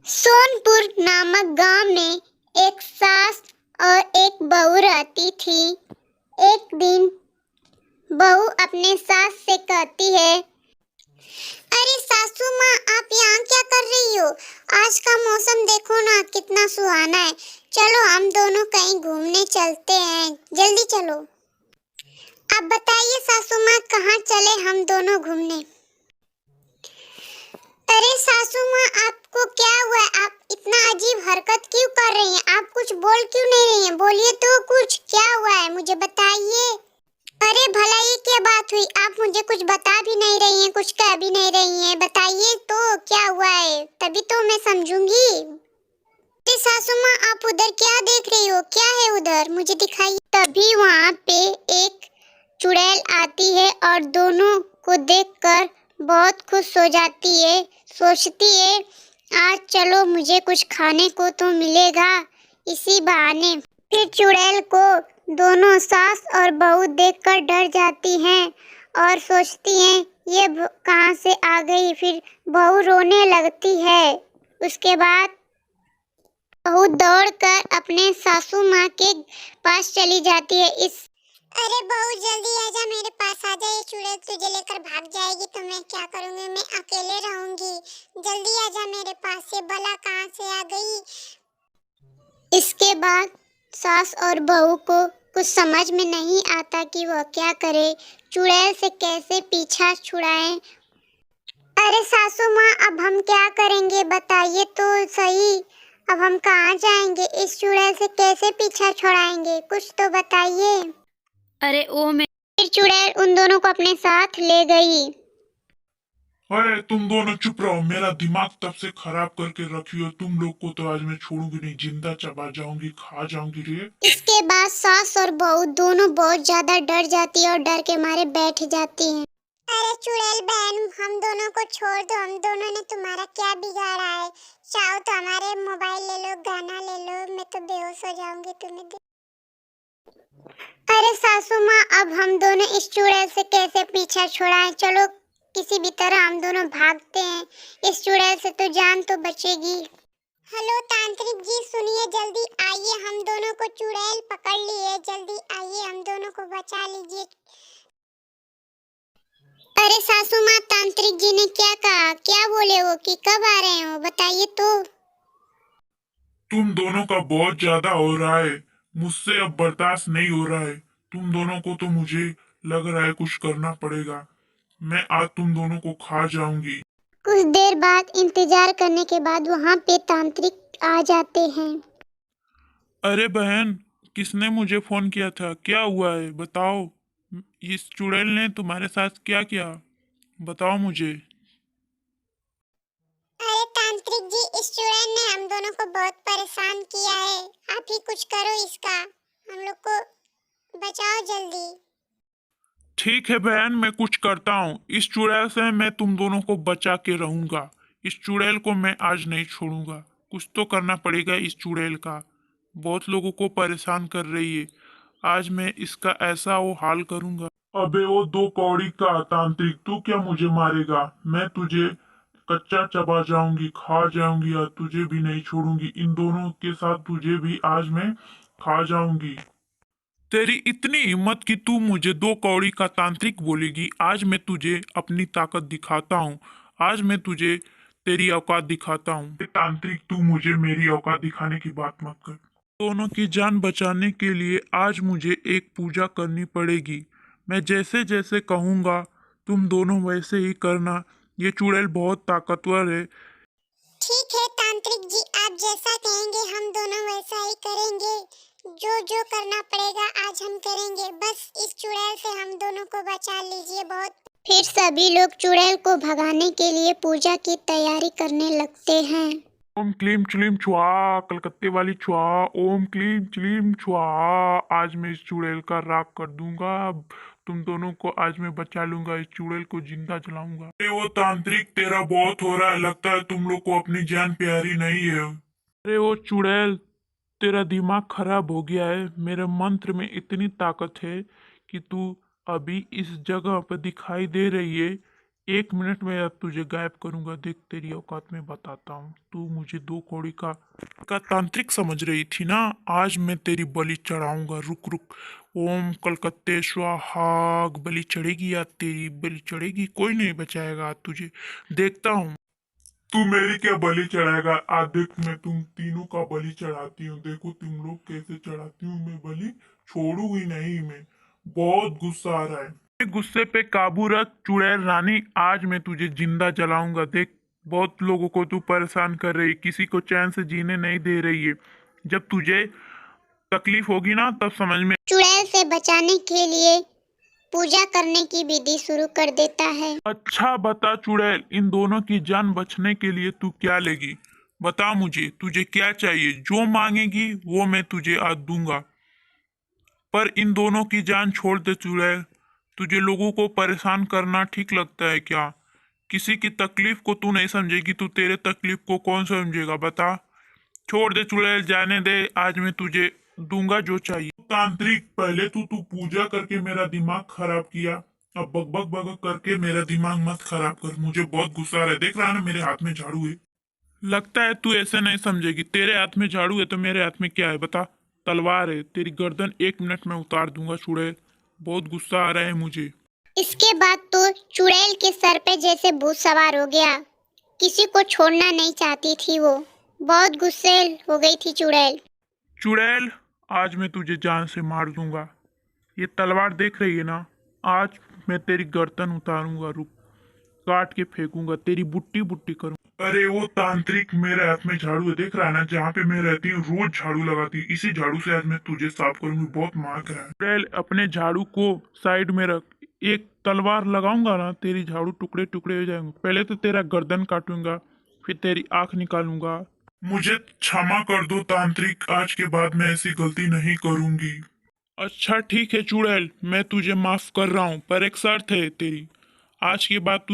सोनपुर नामक गांव में एक सास और एक बहू रहती थी। एक दिन बहू अपने सास से कहती है, अरे सासू माँ, आप यहाँ क्या कर रही हो? आज का मौसम देखो ना, कितना सुहाना है। चलो हम दोनों कहीं घूमने चलते हैं, जल्दी चलो। अब बताइए सासू माँ, कहाँ चले हम दोनों घूमने? अरे सासू माँ, आपको क्या हुआ है? आप इतना अजीब हरकत क्यों कर रही हैं? आप कुछ बोल क्यों नहीं रही हैं? बोलिए तो, कुछ क्या हुआ है मुझे बताइए। अरे भला ये क्या बात हुई? आप मुझे कुछ बता भी नहीं रही हैं, कुछ कह भी नहीं रही हैं। बताइए तो क्या हुआ है, तभी तो मैं समझूंगी। अरे सासू माँ, आप उधर क्या देख रही हो? क्या है उधर, मुझे दिखाइए। तभी वहाँ पे एक चुड़ैल आती है और दोनों को देखकर बहुत खुश हो जाती है। सोचती है, आज चलो मुझे कुछ खाने को तो मिलेगा इसी बहाने। फिर चुड़ैल को दोनों सास और बहू देखकर डर जाती हैं और सोचती हैं ये कहाँ से आ गई। फिर बहू रोने लगती है। उसके बाद बहू दौड़कर अपने सासू माँ के पास चली जाती है। अरे बहू, जल्दी आजा, मेरे पास आजा। ये चुड़ैल तुझे लेकर भाग जाएगी तो मैं क्या करूंगी? मैं अकेले रहूंगी। जल्दी आजा मेरे पास। ये बला कहाँ से आ गई? इसके बाद सास और बहू को कुछ समझ में नहीं आता कि वह क्या करे, चुड़ैल से कैसे पीछा छुड़ाएं। अरे सासू माँ, अब हम क्या करेंगे बताइए तो सही। अब हम कहाँ जाएंगे? इस चुड़ैल से कैसे पीछा छुड़ाएंगे? कुछ तो बताइए। अरे ओ मैं फिर चुड़ैल उन दोनों को अपने साथ ले गई। अरे तुम दोनों चुप रहो, मेरा दिमाग तब से खराब करके रखी हो। तुम लोग को तो आज मैं छोड़ूंगी नहीं, जिंदा चबा जाऊंगी, खा जाऊंगी रे। इसके बाद सास और बहू दोनों बहुत ज्यादा डर जाती है और डर के मारे बैठ जाती हैं। अरे चुड़ैल बहन, हम दोनों को छोड़ दो। हम दोनों ने तुम्हारा क्या बिगाड़ा है? चाहो तो हमारे मोबाइल ले लो, गाना ले लो, मैं तो बेहोश हो जाऊंगी तुम्हें देख। अरे सासू माँ, अब हम दोनों इस चुड़ैल से कैसे पीछा छुड़ाएं? चलो किसी भी तरह हम दोनों भागते हैं। इस चुड़ैल से तो जान तो बचेगी। हेलो तांत्रिक जी, सुनिए, जल्दी आइए, हम दोनों को चुड़ैल पकड़ ली है। जल्दी आइए, हम दोनों को बचा लीजिए। अरे सासू माँ, तांत्रिक जी ने क्या कहा? क्या बोले वो कि कब आ रहे हो? बताइए तो। तुम दोनों का बहुत ज्यादा हो रहा है, मुझसे अब बर्दाश्त नहीं हो रहा है। तुम दोनों को तो मुझे लग रहा है कुछ करना पड़ेगा। मैं आज तुम दोनों को खा जाऊंगी। कुछ देर बाद इंतजार करने के बाद वहाँ पे तांत्रिक आ जाते हैं। अरे बहन, किसने मुझे फोन किया था? क्या हुआ है बताओ। इस चुड़ैल ने तुम्हारे साथ क्या किया, बताओ मुझे। अरे तांत्रिक जी, इस चुड़ैल ने हम दोनों को बहुत परेशान किया है। आप ही कुछ करो इसका, हम लोग को बचाओ जल्दी। ठीक है बहन, मैं कुछ करता हूँ। इस चुड़ैल से मैं तुम दोनों को बचा के रहूंगा। इस चुड़ैल को मैं आज नहीं छोड़ूंगा। कुछ तो करना पड़ेगा इस चुड़ैल का, बहुत लोगों को परेशान कर रही है। आज मैं इसका ऐसा वो हाल करूंगा। अबे वो दो कौड़ी का तांत्रिक, तू क्या मुझे मारेगा? मैं तुझे कच्चा चबा जाऊंगी, खा जाऊंगी और तुझे भी नहीं छोड़ूंगी। इन दोनों के साथ तुझे भी आज मैं खा जाऊंगी। तेरी इतनी हिम्मत कि तू मुझे दो कौड़ी का तांत्रिक बोलेगी? आज मैं तुझे अपनी ताकत दिखाता हूँ। आज मैं तुझे तेरी औकात दिखाता हूँ। तांत्रिक, तू मुझे मेरी औकात दिखाने की बात मत कर। दोनों की जान बचाने के लिए आज मुझे एक पूजा करनी पड़ेगी। मैं जैसे जैसे कहूँगा तुम दोनों वैसे ही करना। ये चुड़ैल बहुत ताकतवर है। ठीक है तांत्रिक जी, आप जैसा कहेंगे हम दोनों वैसा ही करेंगे। जो जो करना पड़ेगा आज हम करेंगे। बस इस चुड़ैल से हम दोनों को बचा लीजिए बहुत। फिर सभी लोग चुड़ैल को भगाने के लिए पूजा की तैयारी करने लगते हैं। ओम क्लीम चिलीम छुआ, कलकत्ते वाली छुआ। ओम क्लीम चिलीम छुआ। आज मैं इस चुड़ैल का राख कर दूंगा। अब तुम दोनों को आज मैं बचा लूंगा, इस चुड़ैल को जिंदा जलाऊंगा। अरे वो तांत्रिक, तेरा बहुत हो रहा है, लगता है तुम लोग को अपनी जान प्यारी नहीं है। अरे वो चुड़ैल, तेरा दिमाग खराब हो गया है। मेरे मंत्र में इतनी ताकत है कि तू अभी इस जगह पर दिखाई दे रही है। 1 मिनट में अब तुझे गायब करूंगा। देख तेरी औकात में बताता हूँ। तू मुझे 2 कौड़ी का तांत्रिक समझ रही थी ना। आज मैं तेरी बलि चढ़ाऊंगा। रुक रुक। ओम कलकत्ते स्वाहा। बलि चढ़ेगी आज, तेरी बलि चढ़ेगी। कोई नहीं बचाएगा आज तुझे। देखता हूँ तू मेरी क्या बलि चढ़ाएगा। आज देख मैं तुम तीनों का बलि चढ़ाती हूँ। देखो तुम लोग कैसे चढ़ाती हूँ मैं बलि। छोड़ूंगी नहीं मैं। बहुत गुस्सा आ रहा है। गुस्से पे काबू रख चुड़ैल रानी। आज मैं तुझे जिंदा जलाऊंगा। देख बहुत लोगों को तू परेशान कर रही, किसी को चैन से जीने नहीं दे रही है। जब तुझे तकलीफ होगी ना तब समझ में। चुड़ैल से बचाने के लिए पूजा करने की विधि शुरू कर देता है। अच्छा बता चुड़ैल, इन दोनों की जान बचने के लिए तू क्या लेगी। बता मुझे तुझे क्या चाहिए। जो मांगेगी वो मैं तुझे आज दूंगा। पर इन दोनों की जान छोड़ दे चुड़ैल। तुझे लोगों को परेशान करना ठीक लगता है क्या। किसी की तकलीफ को तू नहीं समझेगी तो तेरे तकलीफ को कौन समझेगा बता। छोड़ दे चुड़ैल, जाने दे। आज मैं तुझे दूंगा जो चाहिए। तांत्रिक पहले तू पूजा करके मेरा दिमाग खराब किया। अब बक बक बक करके मेरा दिमाग मत खराब कर। मुझे बहुत गुस्सा आ रहा है। देख रहा है ना मेरे हाथ में झाड़ू है। लगता है तू ऐसे नहीं समझेगी। तेरे हाथ में झाड़ू है तो मेरे हाथ में क्या है बता। तलवार है। तेरी गर्दन 1 मिनट में उतार दूंगा चुड़ैल। बहुत गुस्सा आ रहा है मुझे। इसके बाद तो चुड़ैल के सर पे जैसे भूत सवार हो गया। किसी को छोड़ना नहीं चाहती थी वो। बहुत गुस्से हो गई थी चुड़ैल। चुड़ैल आज मैं तुझे जान से मार दूंगा। ये तलवार देख रही है ना। आज मैं तेरी गर्दन उतारूंगा। रुक, काट के फेंकूंगा। तेरी बुट्टी बुट्टी करूंगा। अरे वो तांत्रिक, मेरे हाथ में झाड़ू है। देख रहा है ना, जहाँ पे मैं रहती हूँ रोज झाड़ू लगाती हूँ। इसी झाड़ू से आज मैं तुझे साफ करूंगी। बहुत महक रहा है। चुड़ैल अपने झाड़ू को साइड में रख। एक तलवार लगाऊंगा ना तेरी झाड़ू टुकड़े टुकड़े हो जाएंगे। पहले तो तेरा गर्दन काटूंगा, फिर तेरी आंख निकालूंगा। मुझे क्षमा कर दो तांत्रिक। आज के बाद मैं ऐसी गलती नहीं करूंगी। अच्छा ठीक है चुड़ैल, मैं तुझे माफ कर रहा हूँ, पर एक शर्त है तेरी। आज के बाद तू